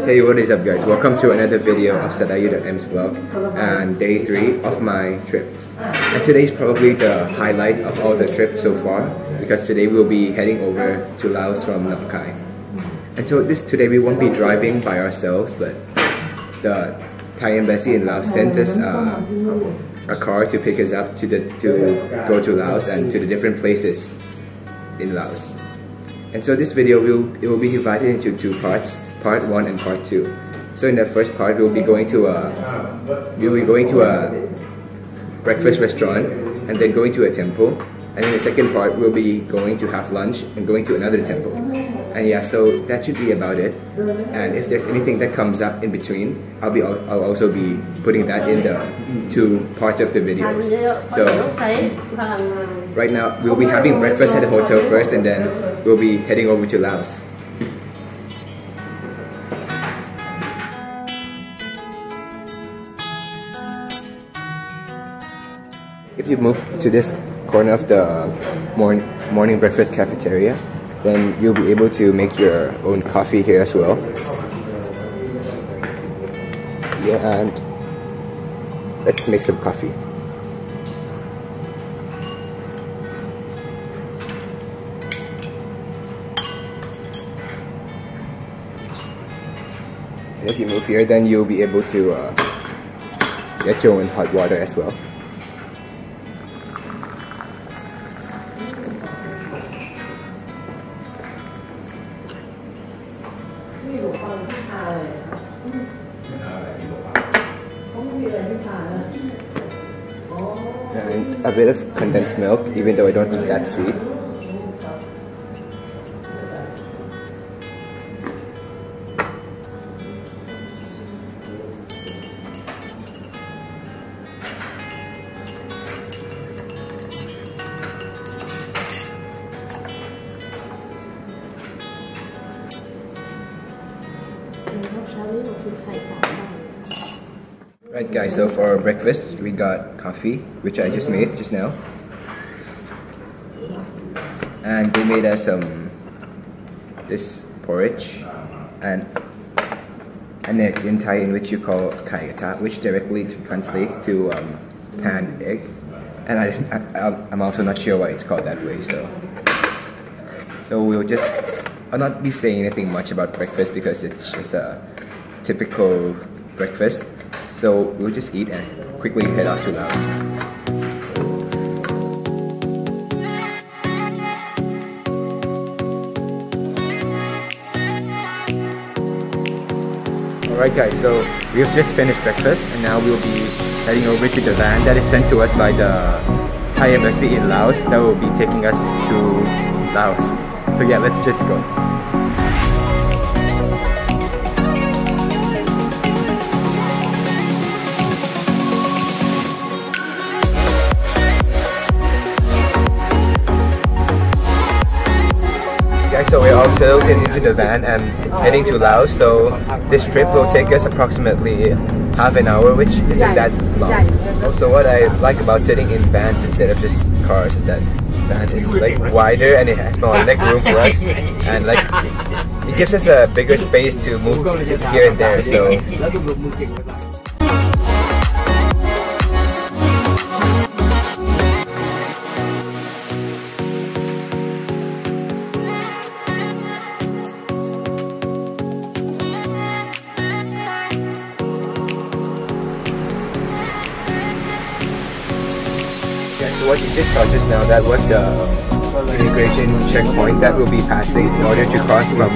Hey, what is up guys? Welcome to another video of Sadayu.m's vlog and day 3 of my trip. And today is probably the highlight of all the trip so far because today we'll be heading over to Laos from Nongkhai. And so today we won't be driving by ourselves, but the Thai embassy in Laos sent us a car to pick us up to go to Laos and to the different places in Laos. And so this video will be divided into 2 parts, part 1 and part 2. So in the first part we'll be going to a breakfast restaurant and then going to a temple. And in the second part we'll be going to have lunch and going to another temple. And yeah, so that should be about it. And if there's anything that comes up in between, I'll also be putting that in the 2 parts of the videos. So right now we'll be having breakfast at the hotel first, and then we'll be heading over to Laos. If you move to this corner of the morning breakfast cafeteria, then you'll be able to make your own coffee here as well. Yeah, and let's make some coffee. And if you move here, then you'll be able to get your own hot water as well. And a bit of condensed milk, even though I don't eat that sweet. Right guys, so for our breakfast we got coffee, which I just made just now. And they made us this porridge and an egg in Thai, in which you call kai gata, which directly translates to pan egg. And I'm also not sure why it's called that way, so I'll not be saying anything much about breakfast because it's just a typical breakfast. So we'll just eat and quickly head off to Laos. Alright guys, so we've just finished breakfast and now we'll be heading over to the van that is sent to us by the Thai embassy in Laos that will be taking us to Laos. So yeah, let's just go. Guys, so we're all settled into the van and heading to Laos. So this trip will take us approximately half an hour, which isn't that long. Also, what I like about sitting in vans instead of just cars is that van is like wider and it has more leg room for us, and like it gives us a bigger space to move here and there. So what you just saw just now, that was the immigration checkpoint that we'll be passing in order to cross from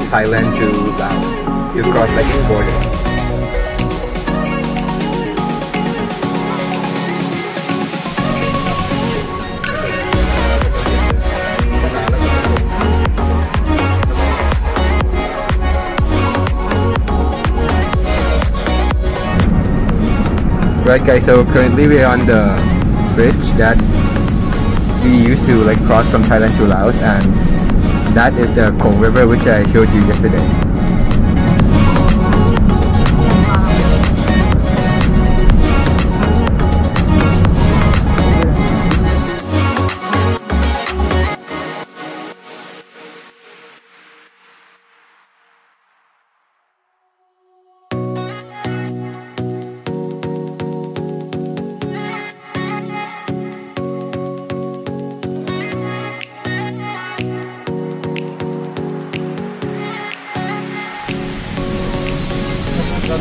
Thailand to Laos, to cross like its border. Right guys, so currently we're on the bridge that we used to like cross from Thailand to Laos, and that is the Khong River which I showed you yesterday. So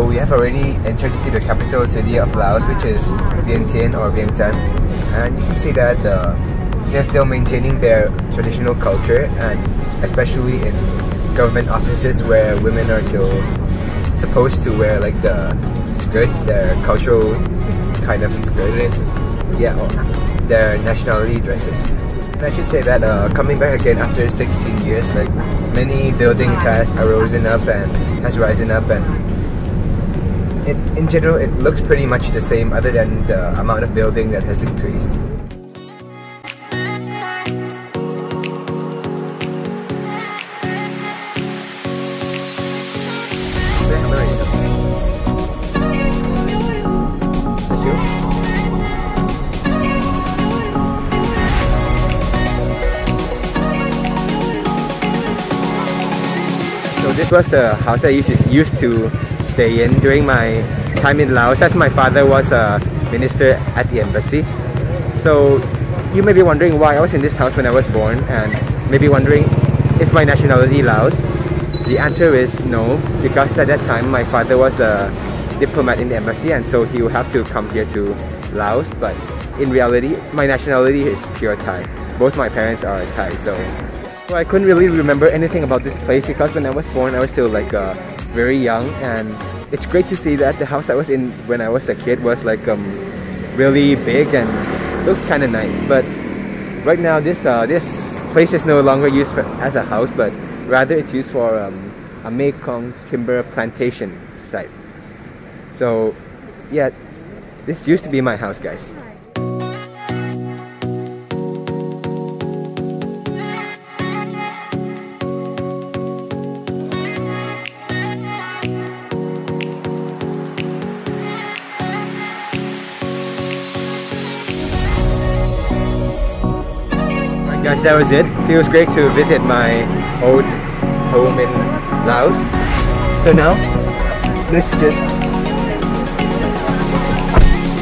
we have already entered into the capital city of Laos, which is Vientiane or Vientiane, and you can see that they're still maintaining their traditional culture, and especially in government offices where women are still supposed to wear like the skirts, their cultural kind of skirts, yeah, their nationality dresses. And I should say that coming back again after 16 years, like many buildings has arisen up and has risen up, and in general it looks pretty much the same other than the amount of building that has increased. So this was the house I used to stay in during my time in Laos, as my father was a minister at the embassy. So you may be wondering why I was in this house when I was born, and maybe wondering, is my nationality Laos? The answer is no, because at that time my father was a diplomat in the embassy, and so he would have to come here to Laos. But in reality, my nationality is pure Thai. Both my parents are Thai, so I couldn't really remember anything about this place, because when I was born I was still like very young, and it's great to see that the house I was in when I was a kid was like really big and looks kind of nice. But right now this place is no longer used as a house, but rather it's used for a Mekong timber plantation site. So yeah, this used to be my house, guys. Guys, that was it. Feels great to visit my old home in Laos. So now, let's just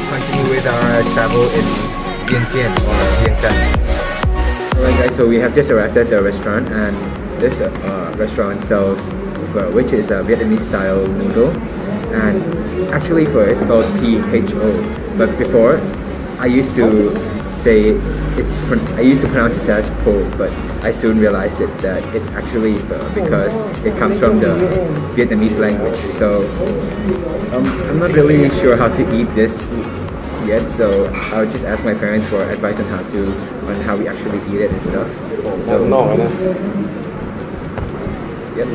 continue with our travel in Vientiane or Vientiane. Alright guys, so we have just arrived at the restaurant, and this restaurant sells pho, which is a Vietnamese style noodle. And actually pho is called P-H-O, but before I used to say I used to pronounce it as po, but I soon realized that it's actually pho because it comes from the Vietnamese language. So I'm not really sure how to eat this yet, so I'll just ask my parents for advice on how we actually eat it and stuff. So, yep.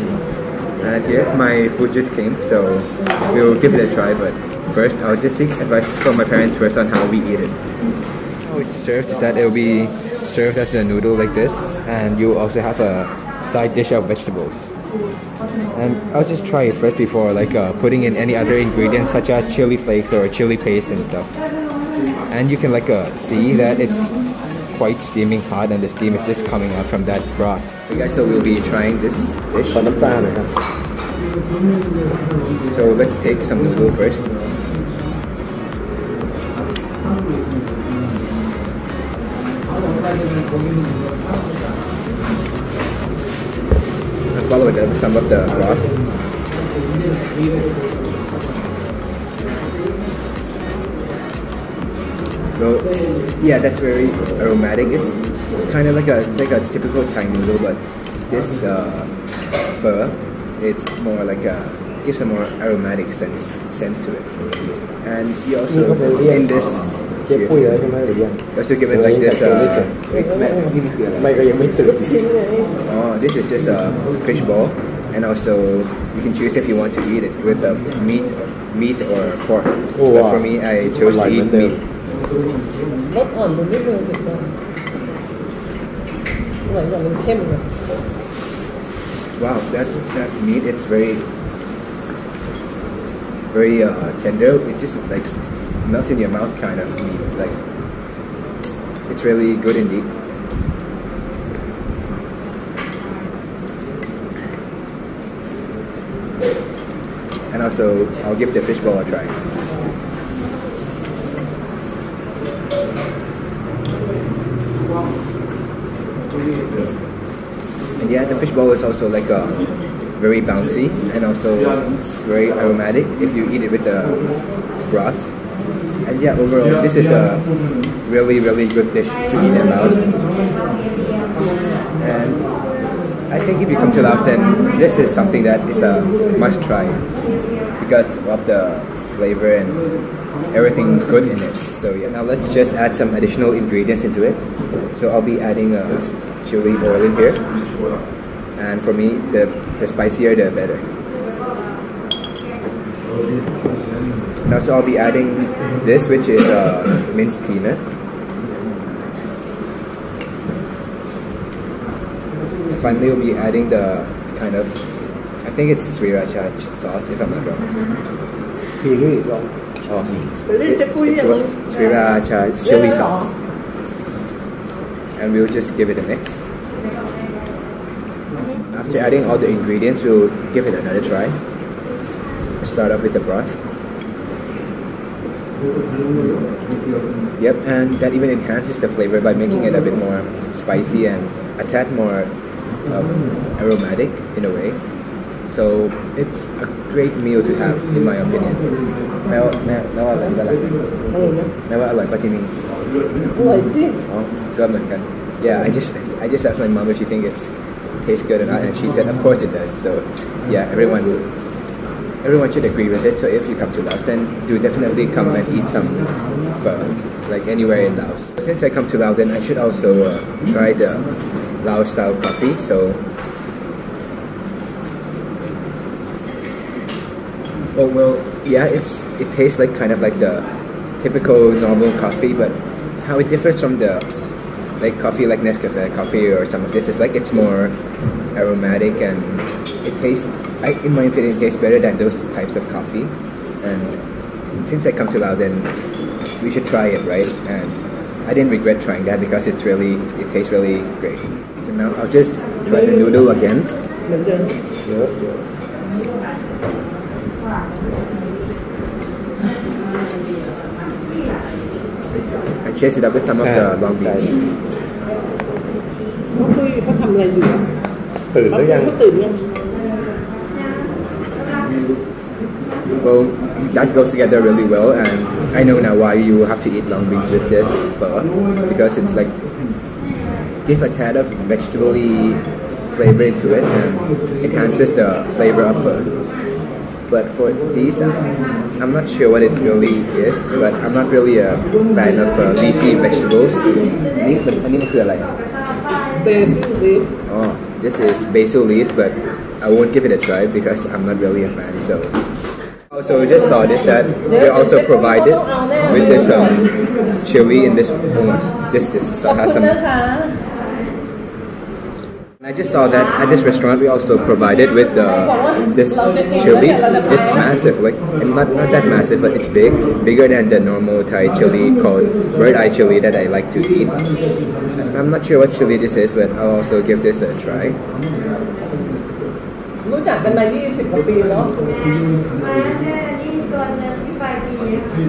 And here my food just came, so we'll give it a try. But first, I'll just seek advice from my parents first on how we eat it. How it's served is that it will be served as a noodle like this, and you also have a side dish of vegetables. And I'll just try it first before putting in any other ingredients such as chili flakes or chili paste and stuff. And you can see that it's quite steaming hot, and the steam is just coming out from that broth. Okay guys, so we'll be trying this dish. So let's take some noodle first. I'll follow it up with some of the broth. So yeah, that's very aromatic. It's kind of like a typical Thai noodle, but this pho, it's more like gives a more aromatic scent to it. And you also in this. You also give it like this oh, this is just a fish ball, and also you can choose if you want to eat it with meat or pork. But for me, I chose to eat meat. Wow, that meat, it's very tender. It just like melts in your mouth kind of meat. Like, it's really good indeed. And also, I'll give the fishball a try. And yeah, the fishball is also like very bouncy and also very aromatic if you eat it with the broth. And yeah, overall, this is a really good dish to eat in Laos. And I think if you come to Laos, then this is something that is a must try because of the flavor and everything good in it. So yeah, now let's just add some additional ingredients into it. So I'll be adding chili oil in here. And for me, the spicier the better. Now so I'll be adding this, which is minced peanut. Finally, we'll be adding the kind of, I think it's sriracha sauce, if I'm not wrong. Oh, it's sriracha chili sauce. And we'll just give it a mix. After adding all the ingredients, we'll give it another try. Start off with the broth. Yep, and that even enhances the flavor by making it a bit more spicy and a tad more aromatic in a way. So it's a great meal to have, in my opinion. Yeah, I just asked my mom if she thinks it tastes good or not, and she said of course it does. So yeah, everyone should agree with it. So if you come to Laos, then do definitely come and eat some pho, like anywhere in Laos. Since I come to Laos, then I should also try the Laos style coffee. So yeah, it tastes like kind of like the typical normal coffee, but how it differs from the coffee like Nescafe coffee or some of this is like it's more aromatic and it tastes, in my opinion, it tastes better than those types of coffee. And since I come to Laos, then we should try it, right? And I didn't regret trying that because it tastes really great. So now I'll just try the noodle again. I chase it up with some of the long beans. Well, that goes together really well, and I know now why you have to eat long beans with this pho, because it's like give a tad of vegetable-y flavor into it and enhances the flavor of pho. But for these, I'm not sure what it really is, but I'm not really a fan of leafy vegetables. Oh, this is basil leaves, but I won't give it a try because I'm not really a fan. So also, we just saw this that we're also provided with this chili in this. This has some. I just saw that at this restaurant we also provided with this chili. It's massive, like not that massive, but it's bigger than the normal Thai chili called bird eye chili that I like to eat. I'm not sure what chili this is, but I'll also give this a try. รู้จักกันมา20 กว่าปีเนาะ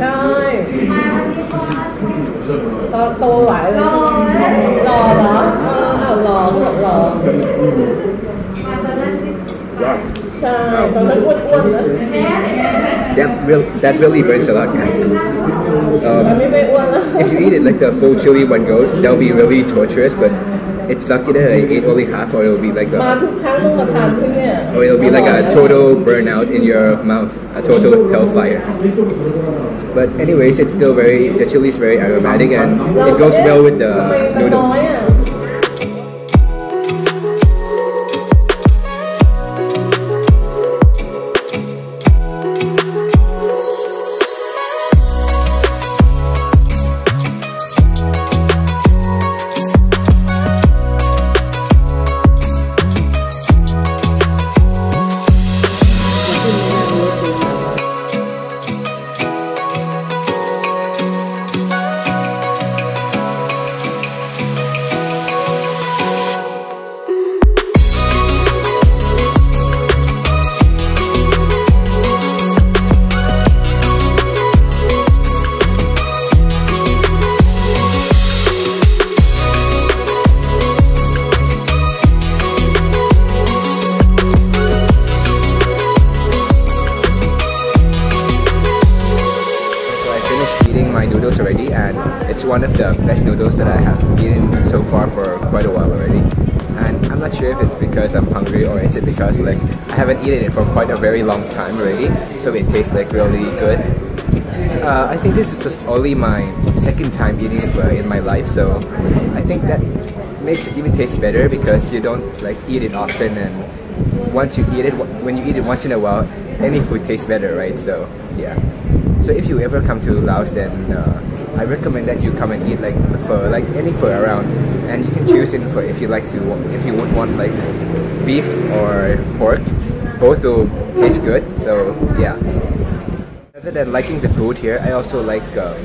ใช่โตหลายเลยหล่อเหรอหล่อใช่ตอนนั้นอ้วนๆนะ That really burns a lot, guys. If you eat it like the full chili one go, that'll be really torturous, but it's lucky that I ate only half, or it'll be like or it'll be like a total burnout in your mouth, a total hellfire. But anyways, it's still the chili is very aromatic and it goes well with the noodle. one of the best noodles that I have eaten so far for quite a while already. And I'm not sure if it's because I'm hungry or it's because like I haven't eaten it for quite a very long time already, so it tastes like really good. I think this is just only my second time eating pho in my life, so I think that makes it even taste better because you don't like eat it often, and once you eat it, when you eat it once in a while, any food tastes better, right? So yeah. So if you ever come to Laos, then I recommend that you come and eat like pho, like any pho around, and you can choose in pho if you like to. If you would want like beef or pork, both will taste good. So yeah. Other than liking the food here, I also like the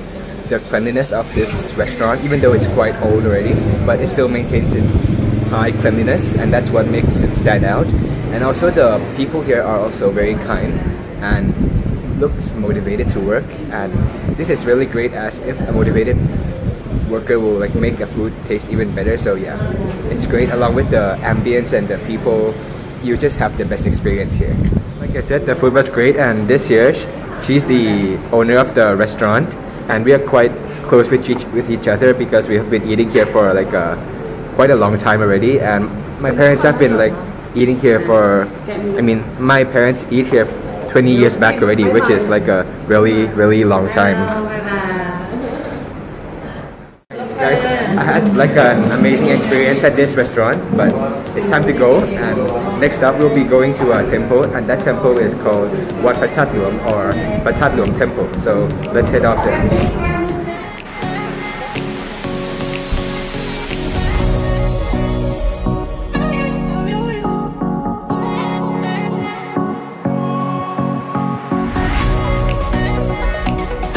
cleanliness of this restaurant, even though it's quite old already, but it still maintains its high cleanliness, and that's what makes it stand out. And also the people here are also very kind and looks motivated to work, and this is really great, as if a motivated worker will like make a food taste even better. So yeah, it's great. Along with the ambience and the people, you just have the best experience here. Like I said, the food was great, and this year she's the owner of the restaurant, and we are quite close with each other because we have been eating here for like quite a long time already. And my parents have been like eating here for, I mean, my parents eat here 20 years back already, which is like a really long time. Guys, I had like an amazing experience at this restaurant, but it's time to go, and next up we'll be going to a temple, and that temple is called Wat Pho or LiQWYD Temple. So let's head off there.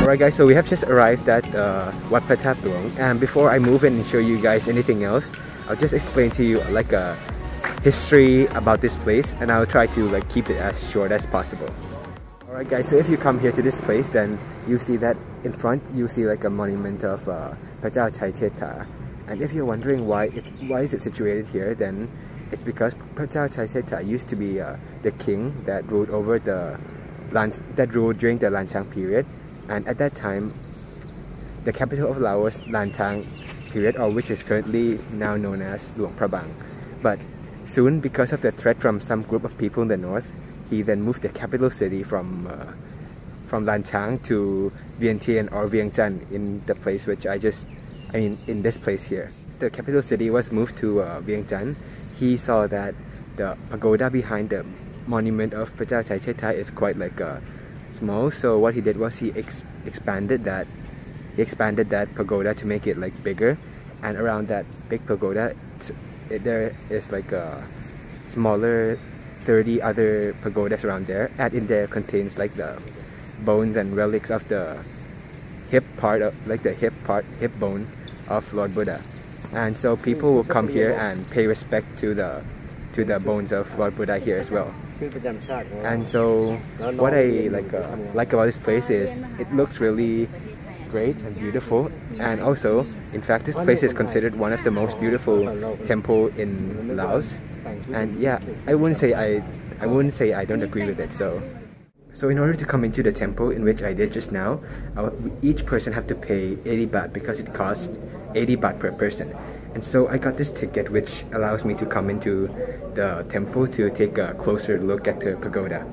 Alright guys, so we have just arrived at Wat Pho, and before I move in and show you guys anything else, I'll just explain to you like a history about this place, and I'll try to like keep it as short as possible. Alright guys, so if you come here to this place, then you see that in front you see like a monument of Phra Chai Cheta, and if you're wondering why is it situated here, then it's because Phra Chai Cheta used to be the king that ruled over during the Lanchang period. And at that time, the capital of Laos, Lanchang period, or which is currently now known as Luang Prabang. But soon, because of the threat from some group of people in the north, he then moved the capital city from Lanchang to Vientiane or Vientiane, in the place which in this place here. So the capital city was moved to Vientiane. He saw that the pagoda behind the monument of Phra Chai Cheta is quite like small, so what he did was he expanded that pagoda to make it like bigger, and around that big pagoda there is like a smaller 30 other pagodas around there, and in there contains like the bones and relics of the hip bone of Lord Buddha. And so people will come here and pay respect to the bones of Lord Buddha here as well. And so what I like about this place is it looks really great and beautiful, and also in fact this place is considered one of the most beautiful temple in Laos. And yeah, I wouldn't say I don't agree with it. So in order to come into the temple, in which I did just now, each person have to pay 80 baht because it costs 80 baht per person. And so I got this ticket which allows me to come into the temple to take a closer look at the pagoda.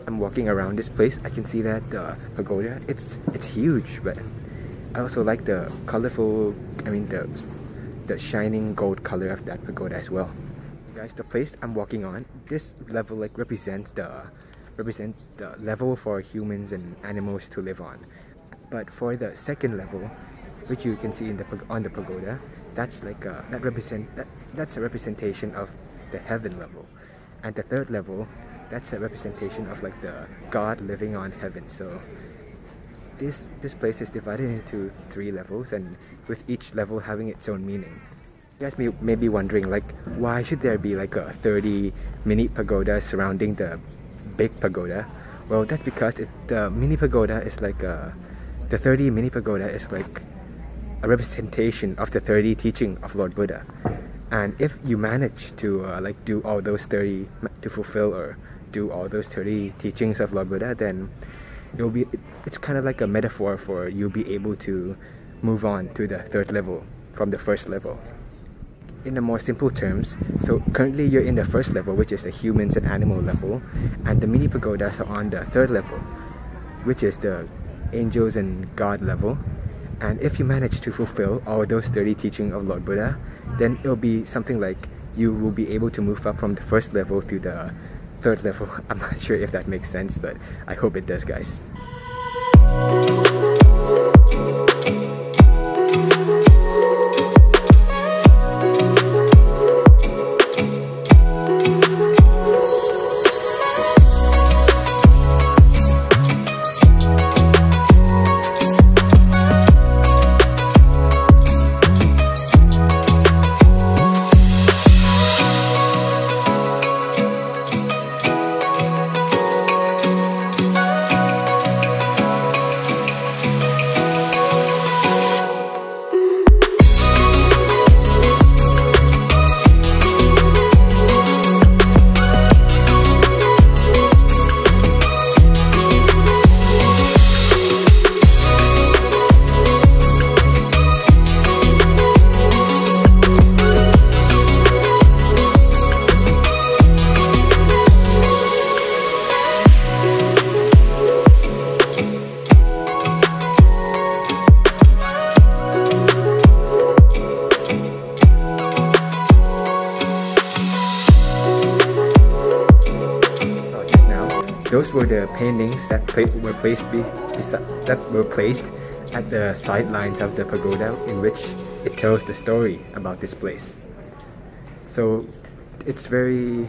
I'm walking around this place. I can see that the pagoda, it's huge, but I also like the colorful, the shining gold color of that pagoda as well. Guys, the place I'm walking on, this level like represents the level for humans and animals to live on. But for the second level, which you can see on the pagoda, that's like that's a representation of the heaven level, and the third level, that's a representation of like the God living on heaven. So this place is divided into 3 levels, and with each level having its own meaning. You guys may be wondering, like, why should there be like a 30 mini pagodas surrounding the big pagoda? Well, that's because the mini pagoda is like the 30 mini pagoda is like a representation of the 30 teaching of Lord Buddha. And if you manage to do all those 30, to fulfill or do all those 30 teachings of Lord Buddha, then it's kind of like a metaphor for you be able to move on to the third level from the first level. In the more simple terms, so currently you're in the first level, which is the humans and animal level, and the mini pagodas are on the third level, which is the angels and God level. And if you manage to fulfill all those 30 teachings of Lord Buddha, then it'll be something like you will be able to move up from the first level to the third level. I'm not sure if that makes sense, but I hope it does, guys. Those were the paintings that were placed at the sidelines of the pagoda, in which it tells the story about this place. So it's very,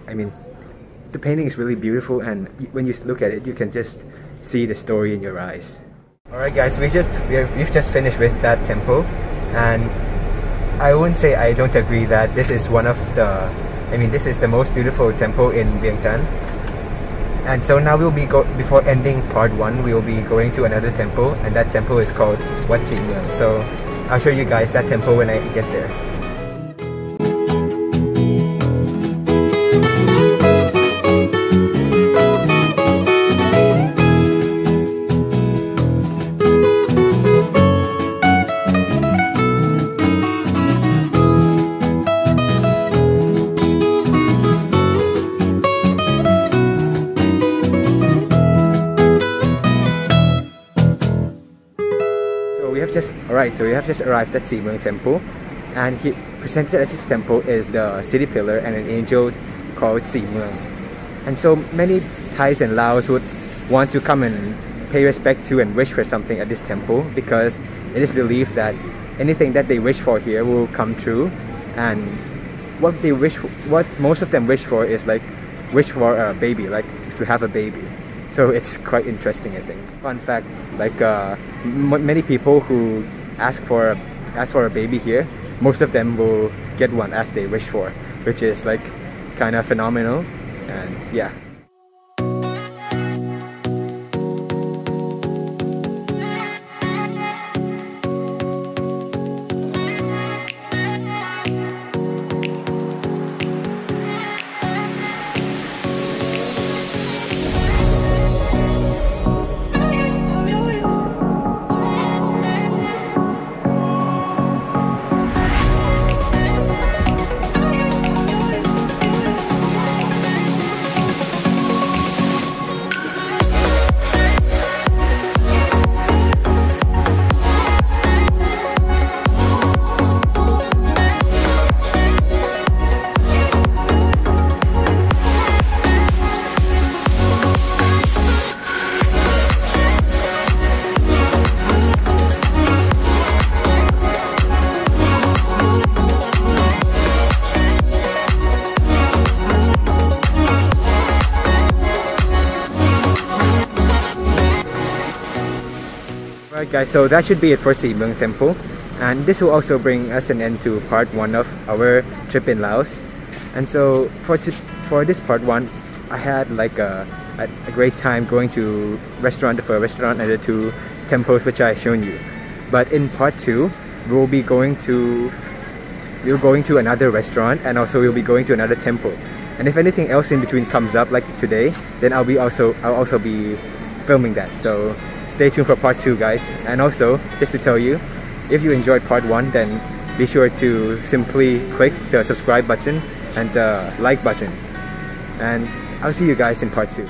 the painting is really beautiful, and when you look at it, you can just see the story in your eyes. Alright guys, we've just finished with that temple, and I wouldn't say I don't agree that this is one of the, this is the most beautiful temple in Vientiane. And so now we'll be before ending part 1, we will be going to another temple, and that temple is called Wat Pho. So I'll show you guys that temple when I get there. So we have just arrived at Siems Temple, and he presented at his temple is the city pillar and an angel called Siems. And so many Thais and Laos would want to come and pay respect to and wish for something at this temple, because it is believed that anything that they wish for here will come true. And what most of them wish for is wish for a baby, like to have a baby. So it's quite interesting, I think. Fun fact, many people who ask for a baby here, most of them will get one as they wish for, which is kind of phenomenal. And yeah. Alright guys, so that should be it for Siems Temple, and this will also bring us an end to part 1 of our trip in Laos. And so for this part 1, I had a great time going to restaurant and the 2 temples which I shown you. But in part 2, we're going to another restaurant, and also we'll be going to another temple. And if anything else in between comes up like today, then I'll also be filming that. So stay tuned for part 2, guys. And also, just to tell you, if you enjoyed part 1, then be sure to simply click the subscribe button and the like button. And I'll see you guys in part 2.